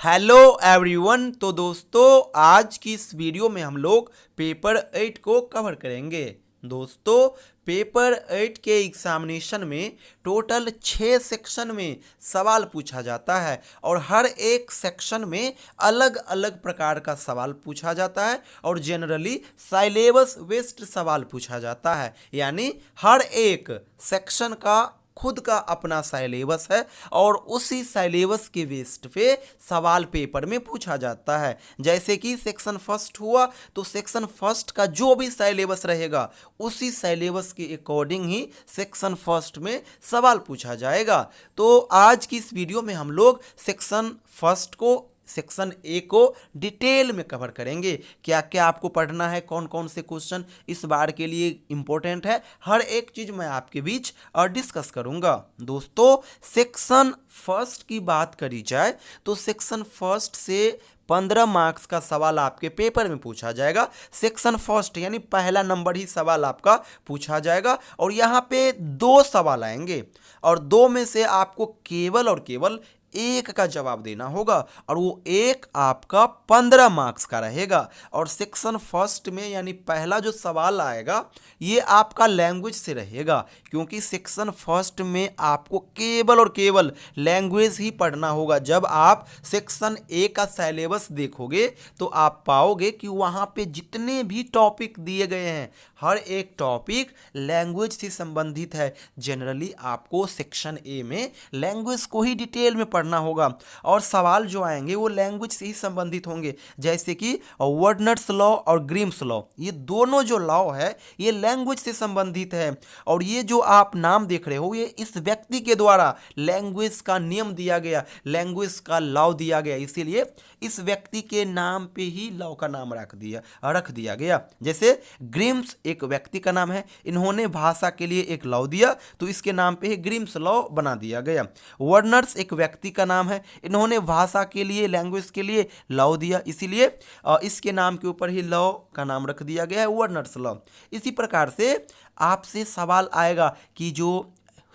Hello everyone. तो दोस्तों आज की इस वीडियो में हम लोग पेपर 8 को कवर करेंगे। दोस्तों पेपर 8 के एग्जामिनेशन में टोटल 6 सेक्शन में सवाल पूछा जाता है और हर एक सेक्शन में अलग अलग प्रकार का सवाल पूछा जाता है और जनरली सिलेबस बेस्ड सवाल पूछा जाता है। यानी हर एक सेक्शन का खुद का अपना सिलेबस है और उसी सिलेबस के बेस्ड पे सवाल पेपर में पूछा जाता है। जैसे कि सेक्शन फर्स्ट हुआ तो सेक्शन फर्स्ट का जो भी सिलेबस रहेगा उसी सिलेबस के अकॉर्डिंग ही सेक्शन फर्स्ट में सवाल पूछा जाएगा। तो आज की इस वीडियो में हम लोग सेक्शन फर्स्ट को सेक्शन ए को डिटेल में कवर करेंगे। क्या क्या आपको पढ़ना है, कौन कौन से क्वेश्चन इस बार के लिए इंपॉर्टेंट है, हर एक चीज मैं आपके बीच डिस्कस करूंगा। दोस्तों सेक्शन फर्स्ट की बात करी जाए तो सेक्शन फर्स्ट से 15 मार्क्स का सवाल आपके पेपर में पूछा जाएगा। सेक्शन फर्स्ट यानी पहला नंबर ही सवाल आपका पूछा जाएगा और यहाँ पे 2 सवाल आएंगे और 2 में से आपको केवल और केवल एक का जवाब देना होगा और वो एक आपका 15 मार्क्स का रहेगा। और सेक्शन फर्स्ट में यानी पहला जो सवाल आएगा ये आपका लैंग्वेज से रहेगा, क्योंकि सेक्शन फर्स्ट में आपको केवल और केवल लैंग्वेज ही पढ़ना होगा। जब आप सेक्शन ए का सिलेबस देखोगे तो आप पाओगे कि वहाँ पे जितने भी टॉपिक दिए गए हैं हर एक टॉपिक लैंग्वेज से संबंधित है। जनरली आपको सेक्शन ए में लैंग्वेज को ही डिटेल में पढ़ना होगा और सवाल जो आएंगे वो लैंग्वेज से ही संबंधित होंगे। जैसे कि वर्डनर्स लॉ और ग्रिम्स लॉ, ये दोनों जो लॉ है ये लैंग्वेज से संबंधित है और ये जो आप नाम देख रहे हो ये इस व्यक्ति के द्वारा लैंग्वेज का नियम दिया गया, लैंग्वेज का लॉ दिया गया, इसीलिए इस व्यक्ति के नाम पे ही लॉ का नाम रख दिया गया। जैसे ग्रिम्स एक व्यक्ति का नाम है, इन्होंने भाषा के लिए एक लॉ दिया तो इसके नाम पे ही ग्रिम्स लॉ बना दिया गया। वर्नर्स एक व्यक्ति का नाम है, इन्होंने भाषा के लिए लैंग्वेज के लिए लॉ दिया, इसीलिए इसके नाम के ऊपर ही लॉ का नाम रख दिया गया है वर्नर्स लॉ। इसी प्रकार से आपसे सवाल आएगा कि जो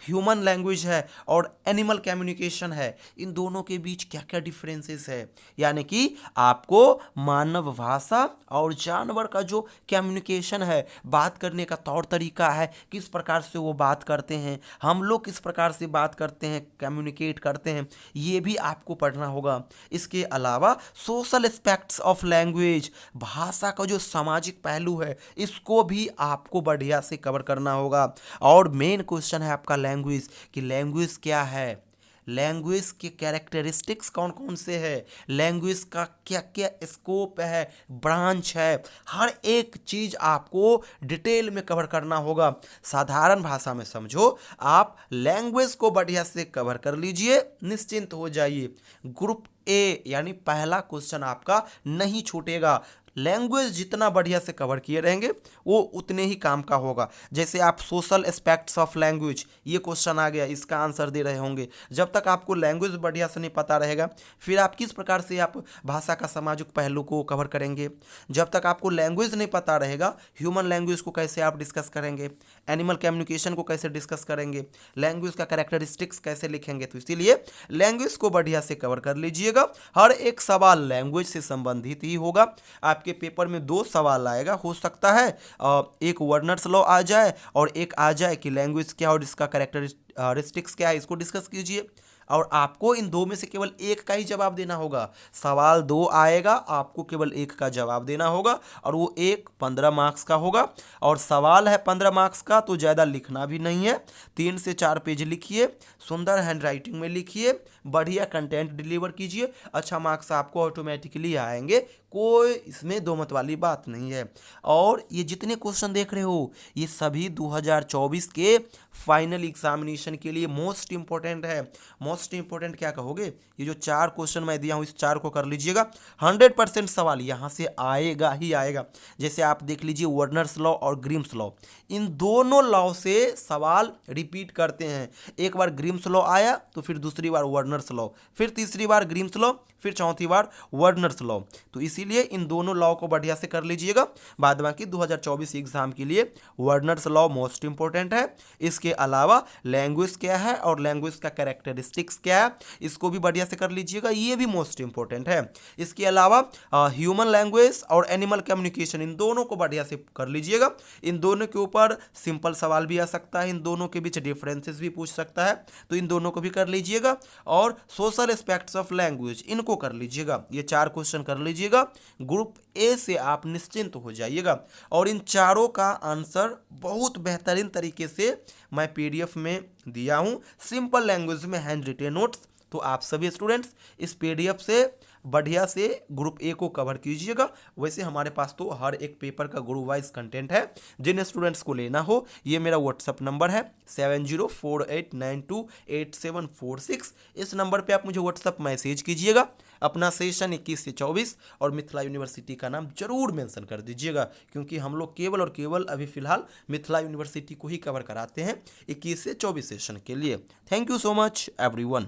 ह्यूमन लैंग्वेज है और एनिमल कम्युनिकेशन है इन दोनों के बीच क्या क्या डिफरेंसेस है। यानी कि आपको मानव भाषा और जानवर का जो कम्युनिकेशन है, बात करने का तौर तरीका है, किस प्रकार से वो बात करते हैं, हम लोग किस प्रकार से बात करते हैं, कम्युनिकेट करते हैं, ये भी आपको पढ़ना होगा। इसके अलावा सोशल एस्पेक्ट्स ऑफ लैंग्वेज, भाषा का जो सामाजिक पहलू है इसको भी आपको बढ़िया से कवर करना होगा। और मेन क्वेश्चन है आपका लैंग्वेज कि लैंग्वेज क्या है, लैंग्वेज के कैरेक्टरिस्टिक्स कौन कौन से है, लैंग्वेज का क्या क्या स्कोप है, ब्रांच है, हर एक चीज आपको डिटेल में कवर करना होगा। साधारण भाषा में समझो, आप लैंग्वेज को बढ़िया से कवर कर लीजिए, निश्चिंत हो जाइए। ग्रुप ए यानी पहला क्वेश्चन आपका नहीं छूटेगा। लैंग्वेज जितना बढ़िया से कवर किए रहेंगे वो उतने ही काम का होगा। जैसे आप सोशल एस्पेक्ट्स ऑफ लैंग्वेज ये क्वेश्चन आ गया, इसका आंसर दे रहे होंगे। जब तक आपको लैंग्वेज बढ़िया से नहीं पता रहेगा फिर आप किस प्रकार से आप भाषा का सामाजिक पहलू को कवर करेंगे। जब तक आपको लैंग्वेज नहीं पता रहेगा ह्यूमन लैंग्वेज को कैसे आप डिस्कस करेंगे, एनिमल कम्युनिकेशन को कैसे डिस्कस करेंगे, लैंग्वेज का कैरेक्टरिस्टिक्स कैसे लिखेंगे। तो इसीलिए लैंग्वेज को बढ़िया से कवर कर लीजिएगा। हर एक सवाल लैंग्वेज से संबंधित ही होगा। आपके पेपर में 2 सवाल आएगा, हो सकता है एक वर्नर्स लॉ आ जाए और एक आ जाए कि लैंग्वेज क्या और इसका कैरेक्टरिस्टिक्स क्या है, इसको डिस्कस कीजिए। और आपको इन 2 में से केवल एक का ही जवाब देना होगा। सवाल 2 आएगा, आपको केवल एक का जवाब देना होगा और वो एक 15 मार्क्स का होगा। और सवाल है 15 मार्क्स का तो ज़्यादा लिखना भी नहीं है, 3 से 4 पेज लिखिए, सुंदर हैंड राइटिंग में लिखिए, बढ़िया कंटेंट डिलीवर कीजिए, अच्छा मार्क्स आपको ऑटोमेटिकली आएंगे। कोई इसमें दो मत वाली बात नहीं है। और ये जितने क्वेश्चन देख रहे हो ये सभी 2024 के फाइनल एग्जामिनेशन के लिए मोस्ट इंपॉर्टेंट है। मोस्ट इंपॉर्टेंट क्या कहोगे, ये जो 4 क्वेश्चन मैं दिया हूँ इस 4 को कर लीजिएगा। 100% सवाल यहाँ से आएगा ही आएगा। जैसे आप देख लीजिए वर्नर्स लॉ और ग्रिम्स लॉ, इन दोनों लॉ से सवाल रिपीट करते हैं। एक बार ग्रिम्स लॉ आया तो फिर दूसरी बार वर्नर्स लॉ, फिर तीसरी बार ग्रिम्स लॉ, फिर चौथी बार वर्नर्स लॉ। तो इसीलिए इन दोनों लॉ को बढ़िया से कर लीजिएगा। बाद बाकी 2024 एग्जाम के लिए वर्नर्स लॉ मोस्ट इंपॉर्टेंट है। इसके अलावा लैंग्वेज क्या है और लैंग्वेज का कैरेक्टरिस्टिक्स क्या है, इसको भी बढ़िया से कर लीजिएगा, ये भी मोस्ट इंपॉर्टेंट है। इसके अलावा ह्यूमन लैंग्वेज और एनिमल कम्युनिकेशन, इन दोनों को बढ़िया से कर लीजिएगा। इन दोनों के ऊपर सिंपल सवाल भी आ सकता है, इन दोनों के बीच डिफरेंसेस भी पूछ सकता है, तो इन दोनों को भी कर लीजिएगा। और सोशल एस्पेक्ट्स ऑफ लैंग्वेज, इनको कर लीजिएगा। ये 4 क्वेश्चन कर लीजिएगा, ग्रुप ए से आप निश्चिंत हो जाइएगा। और इन चारों का आंसर बहुत बेहतरीन तरीके से मैं पीडीएफ में दिया हूं, सिंपल लैंग्वेज में हैंड रिटेन नोट्स। तो आप सभी स्टूडेंट्स इस पीडीएफ से बढ़िया से ग्रुप ए को कवर कीजिएगा। वैसे हमारे पास तो हर एक पेपर का ग्रुप वाइज कंटेंट है। जिन स्टूडेंट्स को लेना हो, ये मेरा व्हाट्सअप नंबर है 7048928746। इस नंबर पे आप मुझे व्हाट्सअप मैसेज कीजिएगा। अपना सेशन 21 से 24 और मिथिला यूनिवर्सिटी का नाम जरूर मेंशन कर दीजिएगा, क्योंकि हम लोग केवल और केवल अभी फिलहाल मिथिला यूनिवर्सिटी को ही कवर कराते हैं 21 से 24 सेशन के लिए। Thank you so much everyone.